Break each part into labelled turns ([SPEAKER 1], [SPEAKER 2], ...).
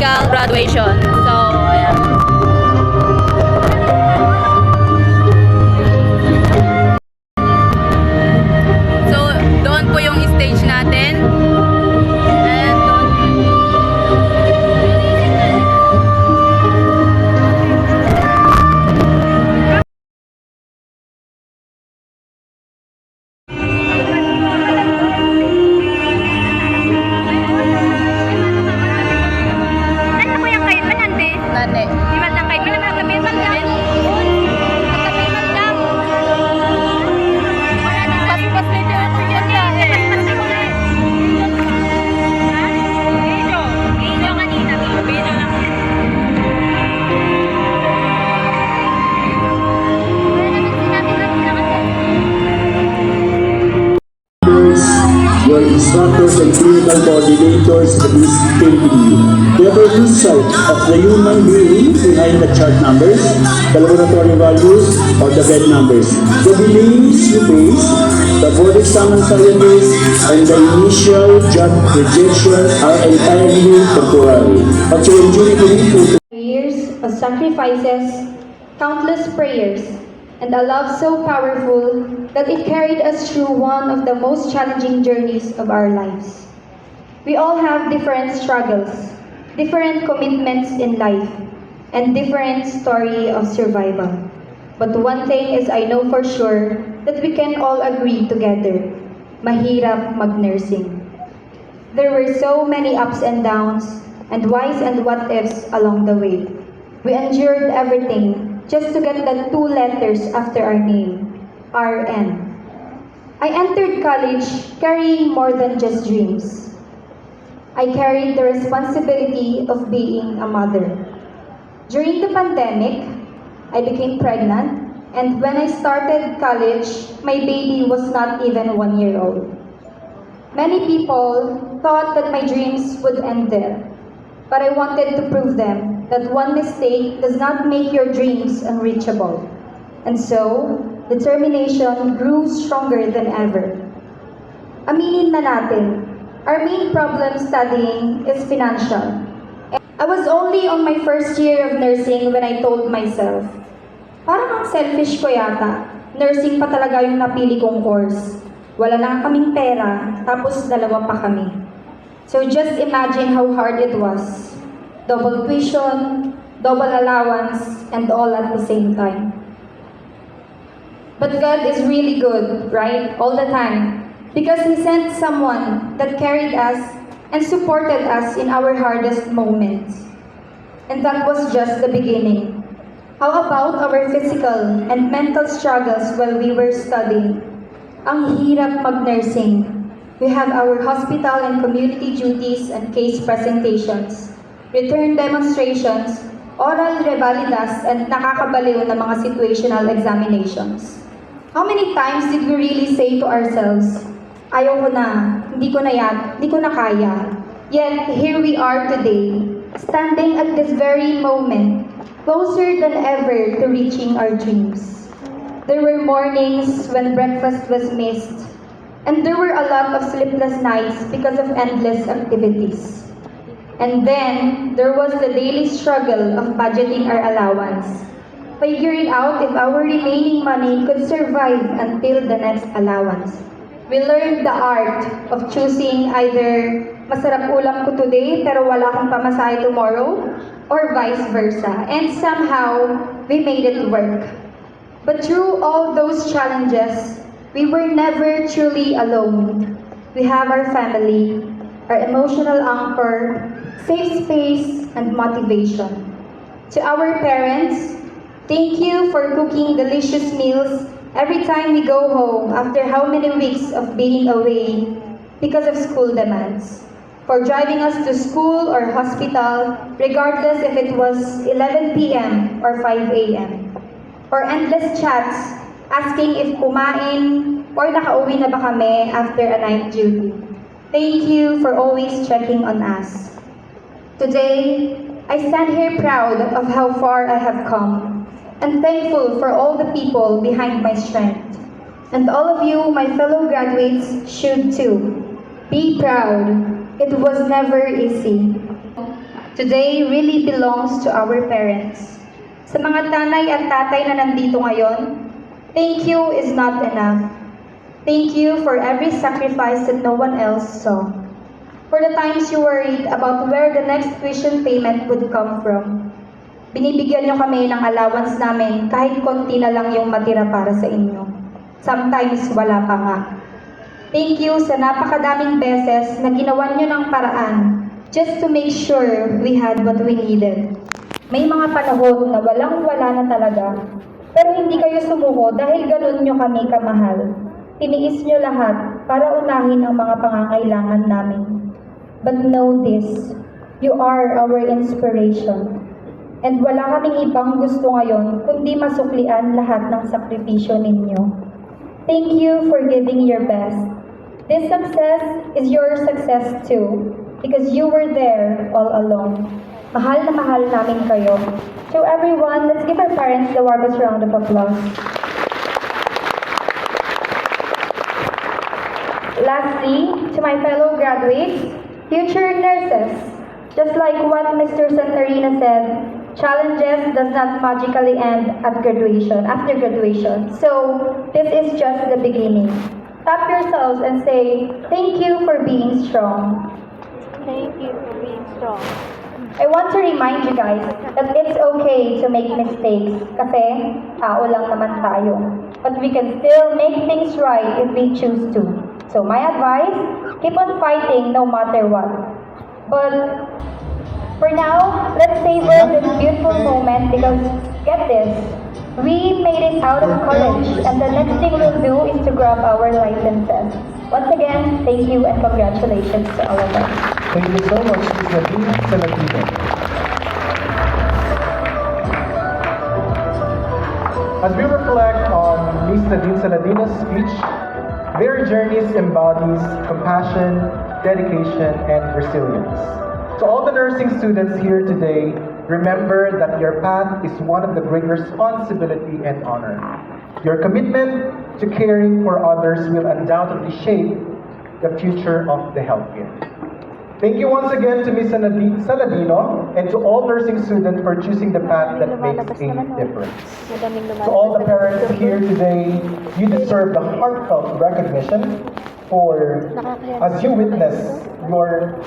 [SPEAKER 1] medical graduation. So, ayan. So, doon po yung stage natin. And doon. Nane.
[SPEAKER 2] Your instructors and clinical coordinators is helping you. Never lose sight of the human being behind the chart numbers, the laboratory values, or the bed numbers. The delays you face, the board exam anxieties, and the initial job rejection are entirely temporary. But your duty to
[SPEAKER 3] Years of sacrifices, countless prayers, and a love so powerful that it carried us through one of the most challenging journeys of our lives. We all have different struggles, different commitments in life, and different story of survival. But one thing is I know for sure that we can all agree together, mahirap mag-nursing. There were so many ups and downs, and whys and what ifs along the way. We endured everything just to get the 2 letters after our name, RN. I entered college carrying more than just dreams. I carried the responsibility of being a mother. During the pandemic, I became pregnant, and when I started college, my baby was not even 1 year old. Many people thought that my dreams would end there, but I wanted to prove them that one mistake does not make your dreams unreachable. And so, determination grew stronger than ever. Aminin na natin, our main problem studying is financial. I was only on my first year of nursing when I told myself, parang ang selfish ko yata, nursing pa talaga yung napili kong course. Wala na kaming pera, tapos 2 pa kami. So just imagine how hard it was. Double tuition, double allowance, and all at the same time. But God is really good, right? All the time. Because He sent someone that carried us and supported us in our hardest moments. And that was just the beginning. How about our physical and mental struggles while we were studying? Ang hirap mag-nursing. We have our hospital and community duties and case presentations, return demonstrations, oral revalidas, and nakakabaliw na mga situational examinations. How many times did we really say to ourselves, ayaw ko na, hindi ko na kaya. Yet, here we are today, standing at this very moment, closer than ever to reaching our dreams. There were mornings when breakfast was missed, and there were a lot of sleepless nights because of endless activities. And then, there was the daily struggle of budgeting our allowance, figuring out if our remaining money could survive until the next allowance. We learned the art of choosing either masarap ulam ko today pero wala akong pamasahe tomorrow, or vice versa. And somehow, we made it work. But through all those challenges, we were never truly alone. We have our family, our emotional anchor, safe space, and motivation. To our parents, thank you for cooking delicious meals every time we go home after how many weeks of being away because of school demands. For driving us to school or hospital, regardless if it was 11 p.m. or 5 a.m. For endless chats, asking if kumain or nakauwi na ba kami after a night duty. Thank you for always checking on us. Today, I stand here proud of how far I have come and thankful for all the people behind my strength. And all of you, my fellow graduates, should too. Be proud. It was never easy. today really belongs to our parents. Sa mga tanay at tatay na nandito ngayon, thank you is not enough. Thank you for every sacrifice that no one else saw. For the times you worried about where the next tuition payment would come from. Binibigyan niyo kami ng allowance namin kahit konti na lang yung matira para sa inyo. Sometimes wala pa nga. Thank you sa napakadaming beses na ginawan niyo ng paraan just to make sure we had what we needed. May mga panahon na walang-wala na talaga, pero hindi kayo sumuko dahil ganun niyo kami kamahal. Tiniis niyo lahat para unahin ang mga pangangailangan namin. But know this, you are our inspiration. And wala kaming ibang gusto ngayon kundi masuklian lahat ng sakripisyo ninyo. Thank you for giving your best. This success is your success too, because you were there all along. Mahal na mahal namin kayo. To everyone, let's give our parents the warmest round of applause. Lastly, to my fellow graduates, future nurses, just like what Mr. Santarina said, challenges does not magically end at graduation, after graduation. So, this is just the beginning. Tap yourselves and say, thank you for being strong.
[SPEAKER 4] Thank you for being strong.
[SPEAKER 3] I want to remind you guys that it's okay to make mistakes kasi tao lang naman tayo. But we can still make things right if we choose to. So my advice, keep on fighting no matter what. But for now, let's savor this beautiful moment because get this, we made it out of college and the next thing we'll do is to grab our licenses. Once again, thank you and congratulations to all of us.
[SPEAKER 5] Thank you so much, Ms. Nadine Saladino. As we reflect on Ms. Nadine Saladino's speech, their journeys embodies compassion, dedication, and resilience. To all the nursing students here today, remember that your path is one of the great responsibility and honor. Your commitment to caring for others will undoubtedly shape the future of the healthcare. Thank you once again to Ms. Nadine Saladino and to all nursing students for choosing the path that makes a difference. To all the parents here today, you deserve the heartfelt recognition for as you witness your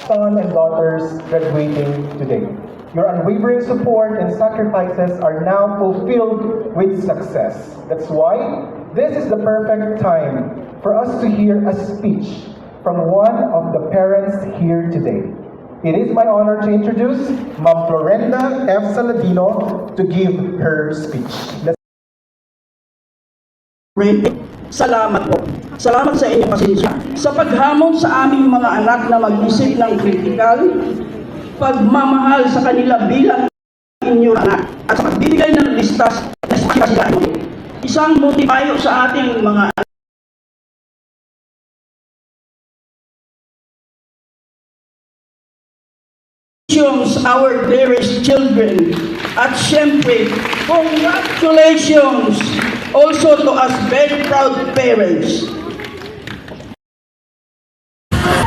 [SPEAKER 5] son and daughters graduating today. Your unwavering support and sacrifices are now fulfilled with success. That's why this is the perfect time for us to hear a speech from one of the parents here today. It is my honor to introduce Ma'am Florenda F. Saladino to give her speech.
[SPEAKER 6] Salamat po. Salamat sa inyong pasensya. Sa paghamon sa aming mga anak na mag-isip ng kritikal, pagmamahal sa kanila bilang inyong anak, at sa pagbibigay ng listas na sila. Isang motibayo sa ating mga anak. Our dearest children, at syempre, congratulations also to us very proud parents.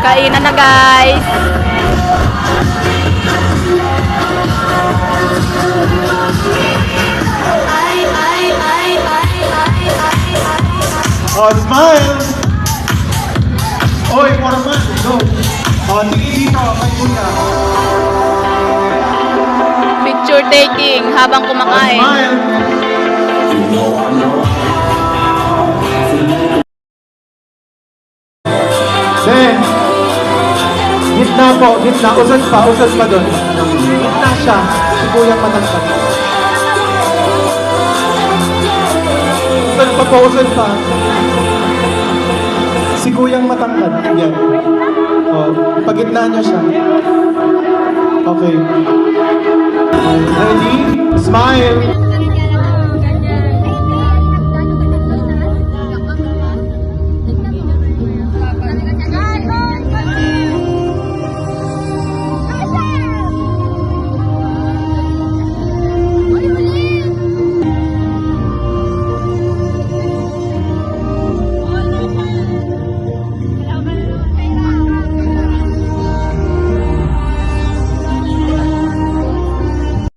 [SPEAKER 1] Kainan na guys!
[SPEAKER 5] Oh, smile! Oy, for man, go! Oh, sige dito, kay Kuya.
[SPEAKER 1] Picture taking habang kumakain.
[SPEAKER 5] Smile! Then, gitna po, gitna. Usad pa doon. Gitna siya. Si Kuyang matangkad. Usad pa. Si Kuyang matangkad. Yan. Oh, pagitna niya siya. Okay. Ready? Smile!